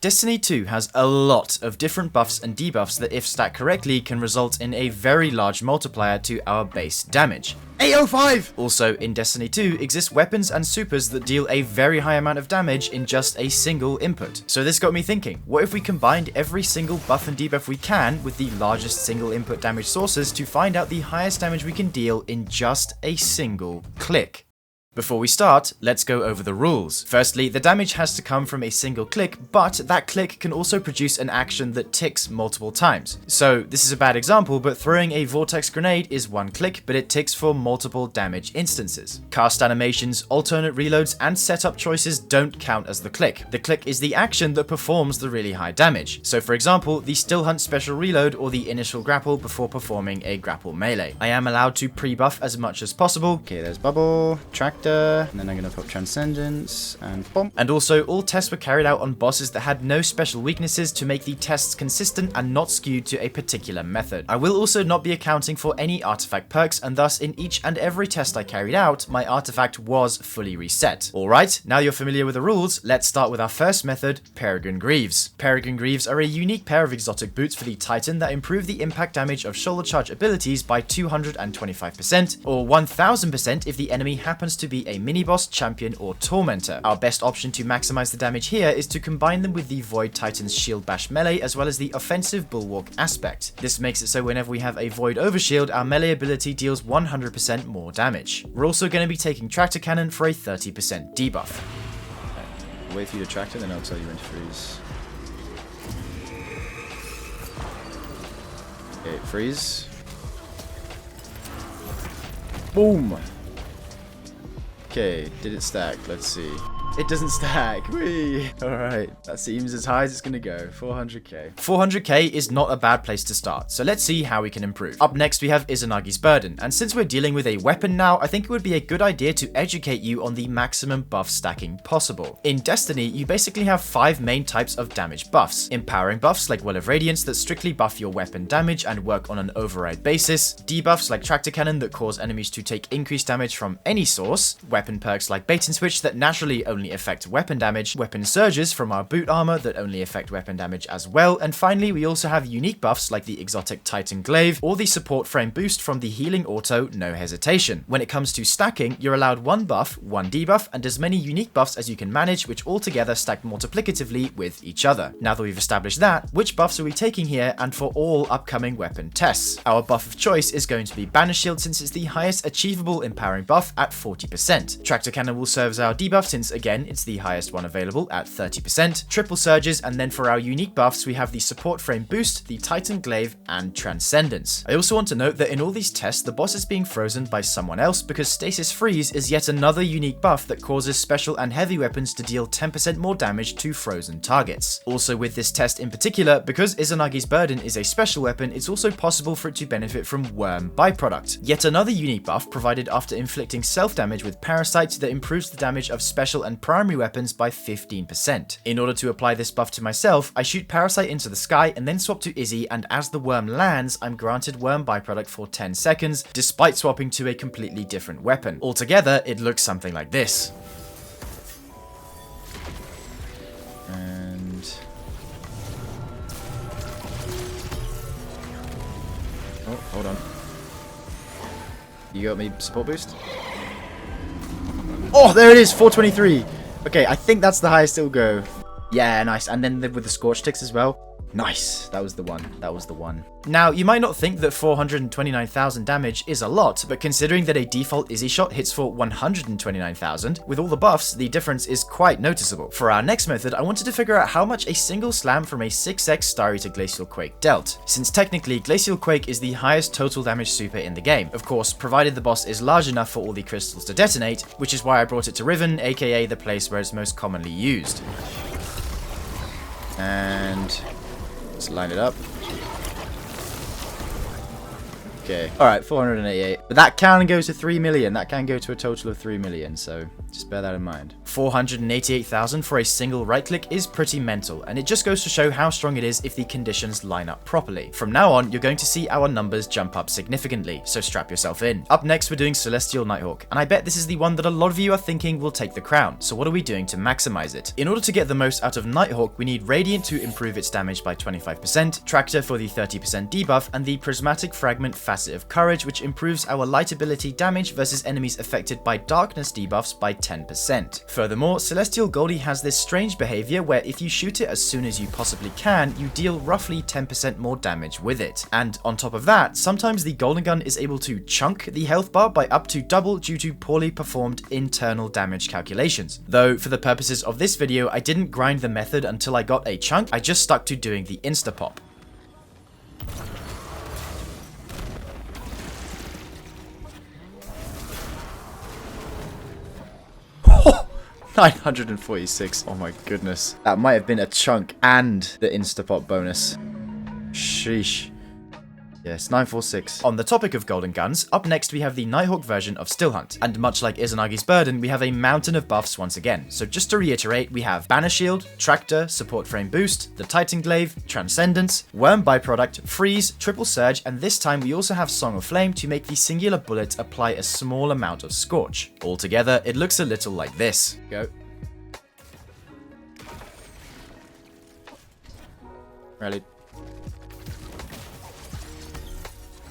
Destiny 2 has a lot of different buffs and debuffs that, if stacked correctly, can result in a very large multiplier to our base damage. 805! Also, in Destiny 2 exist weapons and supers that deal a very high amount of damage in just a single input. So this got me thinking, what if we combined every single buff and debuff we can with the largest single input damage sources to find out the highest damage we can deal in just a single click? Before we start, let's go over the rules. Firstly, the damage has to come from a single click, but that click can also produce an action that ticks multiple times. So this is a bad example, but throwing a vortex grenade is one click, but it ticks for multiple damage instances. Cast animations, alternate reloads, and setup choices don't count as the click. The click is the action that performs the really high damage. So for example, the Still Hunt special reload or the initial grapple before performing a grapple melee. I am allowed to pre-buff as much as possible. Okay, there's Bubble, Tractor, and then I'm gonna put Transcendence, and boom. And also, all tests were carried out on bosses that had no special weaknesses to make the tests consistent and not skewed to a particular method. I will also not be accounting for any artifact perks, and thus in each and every test I carried out, my artifact was fully reset. Alright, now you're familiar with the rules, let's start with our first method, Peregrine Greaves. Peregrine Greaves are a unique pair of exotic boots for the Titan that improve the impact damage of shoulder charge abilities by 225%, or 1000% if the enemy happens to be a mini-boss, champion, or tormentor. Our best option to maximize the damage here is to combine them with the Void Titan's Shield Bash melee as well as the offensive Bulwark aspect. This makes it so whenever we have a Void Overshield, our melee ability deals 100% more damage. We're also going to be taking Tractor Cannon for a 30% debuff. Wait for you to Tractor, then I'll tell you when to freeze. Okay, freeze. Boom! Okay, did it stack? Let's see. It doesn't stack. Whee! Alright, that seems as high as it's gonna go. 400k. 400k is not a bad place to start, so let's see how we can improve. Up next we have Izanagi's Burden, and since we're dealing with a weapon now, I think it would be a good idea to educate you on the maximum buff stacking possible. In Destiny, you basically have 5 main types of damage buffs. Empowering buffs like Well of Radiance that strictly buff your weapon damage and work on an override basis. Debuffs like Tractor Cannon that cause enemies to take increased damage from any source. Weapon perks like Bait and Switch that naturally only affect weapon damage, weapon surges from our boot armor that only affect weapon damage as well, and finally we also have unique buffs like the exotic Titan Glaive or the support frame boost from the healing auto No Hesitation. When it comes to stacking, you're allowed 1 buff, 1 debuff, and as many unique buffs as you can manage, which all together stack multiplicatively with each other. Now that we've established that, which buffs are we taking here and for all upcoming weapon tests? Our buff of choice is going to be Banish Shield since it's the highest achievable empowering buff at 40%. Tractor Cannon will serve as our debuff since again it's the highest one available at 30%, triple surges, and then for our unique buffs we have the support frame boost, the Titan Glaive, and Transcendence. I also want to note that in all these tests the boss is being frozen by someone else because Stasis Freeze is yet another unique buff that causes special and heavy weapons to deal 10% more damage to frozen targets. Also with this test in particular, because Izanagi's Burden is a special weapon, it's also possible for it to benefit from Worm byproduct, yet another unique buff provided after inflicting self-damage with Parasite that improves the damage of special and primary weapons by 15%. In order to apply this buff to myself, I shoot Parasite into the sky and then swap to Izzy, and as the worm lands, I'm granted Worm byproduct for 10 seconds, despite swapping to a completely different weapon. Altogether, it looks something like this. And... oh, hold on. You got me support boost? Oh, there it is, 423. Okay, I think that's the highest it'll go. Yeah, nice. And then with the Scorch Ticks as well. Nice. That was the one. That was the one. Now, you might not think that 429,000 damage is a lot, but considering that a default Izzy shot hits for 129,000, with all the buffs, the difference is quite noticeable. For our next method, I wanted to figure out how much a single slam from a 6x Star Eater Glacial Quake dealt, since technically Glacial Quake is the highest total damage super in the game, of course, provided the boss is large enough for all the crystals to detonate, which is why I brought it to Riven, aka the place where it's most commonly used. And... let's line it up. Okay. Alright, 488. But that can go to 3 million. That can go to a total of 3 million, so just bear that in mind. 488,000 for a single right click is pretty mental, and it just goes to show how strong it is if the conditions line up properly. From now on, you're going to see our numbers jump up significantly, so strap yourself in. Up next, we're doing Celestial Nighthawk, and I bet this is the one that a lot of you are thinking will take the crown, so what are we doing to maximize it? In order to get the most out of Nighthawk, we need Radiant to improve its damage by 25%, Tractor for the 30% debuff, and the Prismatic Fragment Facet of Courage, which improves our light ability damage versus enemies affected by darkness debuffs by 10%. Furthermore, Celestial Goldie has this strange behavior where if you shoot it as soon as you possibly can, you deal roughly 10% more damage with it. And on top of that, sometimes the Golden Gun is able to chunk the health bar by up to double due to poorly performed internal damage calculations. Though for the purposes of this video, I didn't grind the method until I got a chunk, I just stuck to doing the insta-pop. Oh, 946. Oh my goodness. That might have been a chunk and the insta-pop bonus. Sheesh. Yes, 946. On the topic of golden guns, up next we have the Nighthawk version of Still Hunt, and much like Izanagi's Burden, we have a mountain of buffs once again. So just to reiterate, we have Banner Shield, Tractor, Support Frame Boost, the Titan Glaive, Transcendence, Worm Byproduct, Freeze, Triple Surge, and this time we also have Song of Flame to make the singular bullet apply a small amount of Scorch. Altogether, it looks a little like this. Go. Rallied.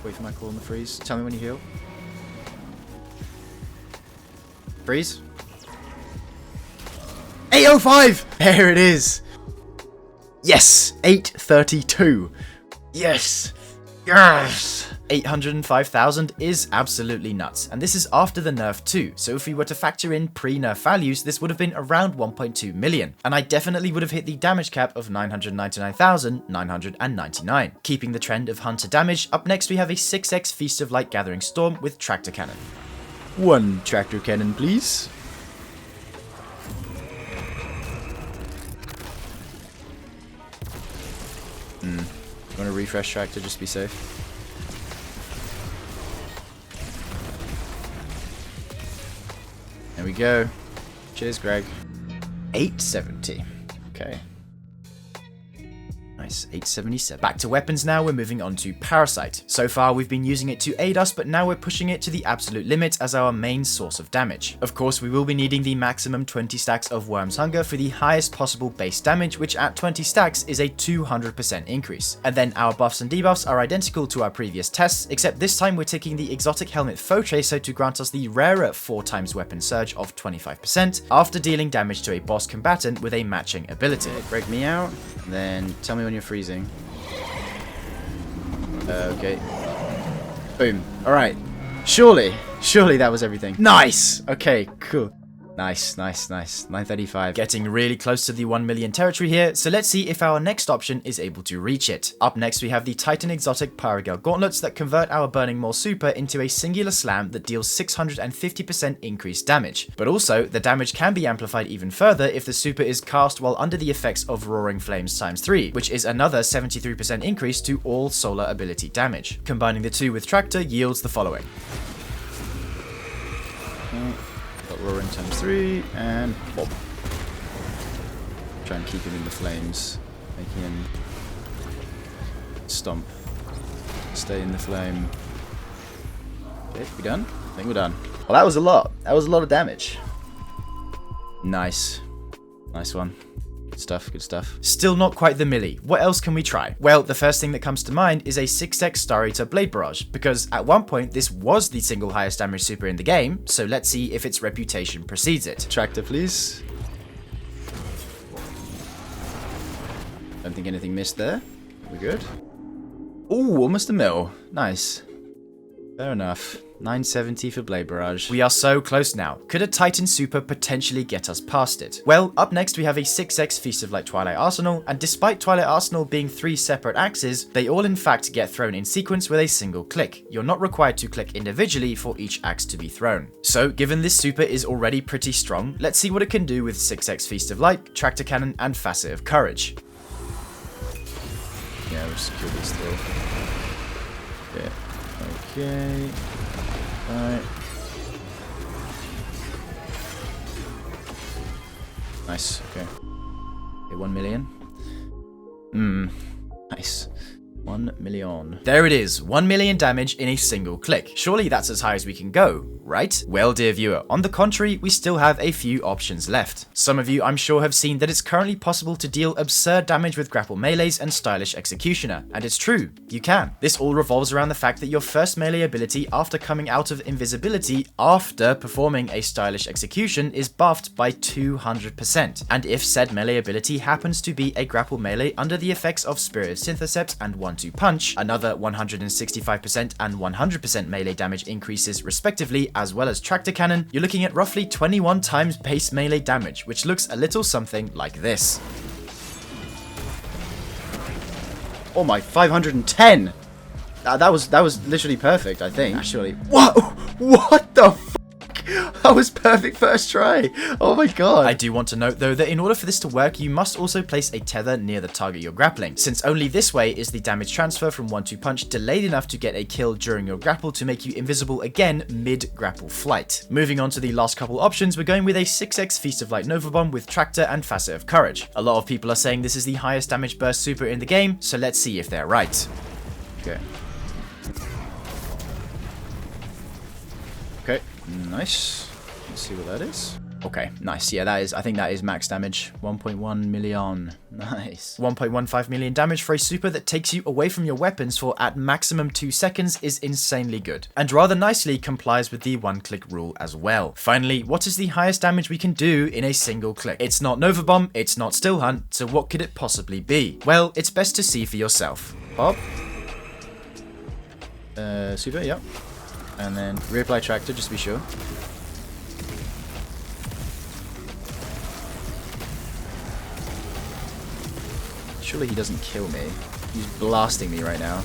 Wait for my call on the freeze. Tell me when you heal. Freeze. 805! There it is! Yes! 832. Yes! Yes! 805,000 is absolutely nuts, and this is after the nerf too, so if we were to factor in pre-nerf values, this would have been around 1.2 million, and I definitely would have hit the damage cap of 999,999. Keeping the trend of hunter damage, up next we have a 6x Feast of Light Gathering Storm with Tractor Cannon. One tractor cannon, please. You want to refresh tractor, just be safe. There we go. Cheers, Greg. 870. Okay. Nice, 877. Back to weapons now, we're moving on to Parasite. So far we've been using it to aid us, but now we're pushing it to the absolute limit as our main source of damage. Of course, we will be needing the maximum 20 stacks of Worm's Hunger for the highest possible base damage, which at 20 stacks is a 200% increase. And then our buffs and debuffs are identical to our previous tests, except this time we're taking the Exotic Helmet Foe Tracer to grant us the rarer 4x Weapon Surge of 25% after dealing damage to a boss combatant with a matching ability. Okay, break me out, then tell me when you're freezing. Okay. Boom. Alright. Surely that was everything. Nice! Okay, cool. Nice. 935. Getting really close to the 1 million territory here, so let's see if our next option is able to reach it. Up next we have the Titan Exotic Pyrogale Gauntlets that convert our Burning Maul super into a singular slam that deals 650% increased damage. But also, the damage can be amplified even further if the super is cast while under the effects of Roaring Flames ×3, which is another 73% increase to all solar ability damage. Combining the two with Tractor yields the following. Got Roaring ×3 and bob. Try and keep him in the flames, making him stomp. Stay in the flame. Okay, we done? I think we're done. Well, that was a lot. That was a lot of damage. Nice. Nice one. Good stuff, good stuff. Still not quite the milli. What else can we try? Well, the first thing that comes to mind is a 6x Star Eater Blade Barrage, because at one point this was the single highest damage super in the game, so let's see if its reputation precedes it. Tractor, please. Don't think anything missed there. We're good. Ooh, almost a mil. Nice. Fair enough. 970 for Blade Barrage. We are so close now. Could a Titan Super potentially get us past it? Well, up next we have a 6x Feast of Light Twilight Arsenal, and despite Twilight Arsenal being 3 separate axes, they all in fact get thrown in sequence with a single click. You're not required to click individually for each axe to be thrown. So, given this super is already pretty strong, let's see what it can do with 6x Feast of Light, Tractor Cannon, and Facet of Courage. Yeah, we'll just kill these three. Yeah. Okay. Alright. Nice. Okay. Okay, 1 million. Nice. 1 million. There it is, 1 million damage in a single click. Surely that's as high as we can go, right? Well, dear viewer, on the contrary, we still have a few options left. Some of you, I'm sure, have seen that it's currently possible to deal absurd damage with grapple melees and stylish executioner, and it's true, you can. This all revolves around the fact that your first melee ability after coming out of invisibility after performing a stylish execution is buffed by 200%, and if said melee ability happens to be a grapple melee under the effects of Spirit of Syntheseps and 1-2 punch, another 165% and 100% melee damage increases respectively, as well as tractor cannon, you're looking at roughly 21 times base melee damage, which looks a little something like this. Oh my, 510! That was literally perfect, I think. Actually, what? What the f***? That was perfect first try. Oh my god. I do want to note though that in order for this to work, you must also place a tether near the target you're grappling, since only this way is the damage transfer from 1-2 punch delayed enough to get a kill during your grapple to make you invisible again mid-grapple flight. Moving on to the last couple options, we're going with a 6x Feast of Light Nova Bomb with Tractor and Facet of Courage. A lot of people are saying this is the highest damage burst super in the game, so let's see if they're right. Okay. Okay, nice. Let's see what that is. Okay, nice. Yeah, that is, I think that is max damage. 1.1 million. Nice. 1.15 million damage for a super that takes you away from your weapons for at maximum 2 seconds is insanely good, and rather nicely complies with the one-click rule as well. Finally, what is the highest damage we can do in a single click? It's not Nova Bomb, it's not Still Hunt, so what could it possibly be? Well, it's best to see for yourself. Pop. Super, yep. And then reapply Tractor, just to be sure. Surely he doesn't kill me. He's blasting me right now.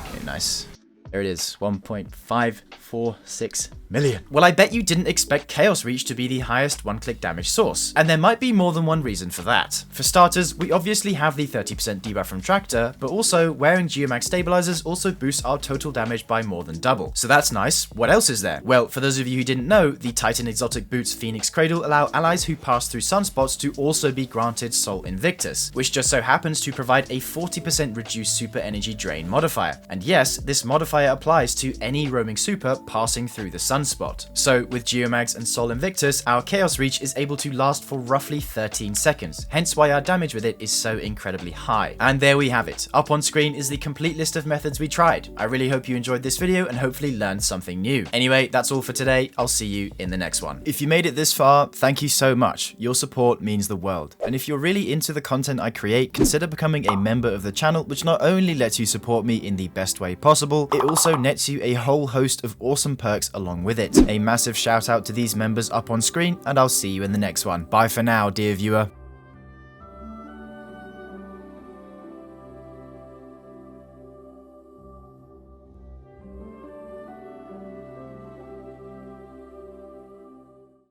Okay, nice. There it is, 1.546 million. Well, I bet you didn't expect Chaos Reach to be the highest one-click damage source, and there might be more than one reason for that. For starters, we obviously have the 30% debuff from Tractor, but also wearing Geomag stabilizers also boosts our total damage by more than double. So that's nice. What else is there? Well, for those of you who didn't know, the Titan Exotic Boots Phoenix Cradle allow allies who pass through sunspots to also be granted Sol Invictus, which just so happens to provide a 40% reduced super energy drain modifier. And yes, this modifier applies to any roaming super passing through the sunspot. So with Geomags and Sol Invictus, our Chaos Reach is able to last for roughly 13 seconds, hence why our damage with it is so incredibly high. And there we have it. Up on screen is the complete list of methods we tried. I really hope you enjoyed this video and hopefully learned something new. Anyway, that's all for today. I'll see you in the next one. If you made it this far, thank you so much. Your support means the world. And if you're really into the content I create, consider becoming a member of the channel, which not only lets you support me in the best way possible, it also nets you a whole host of awesome perks along with it. A massive shout out to these members up on screen, and I'll see you in the next one. Bye for now, dear viewer.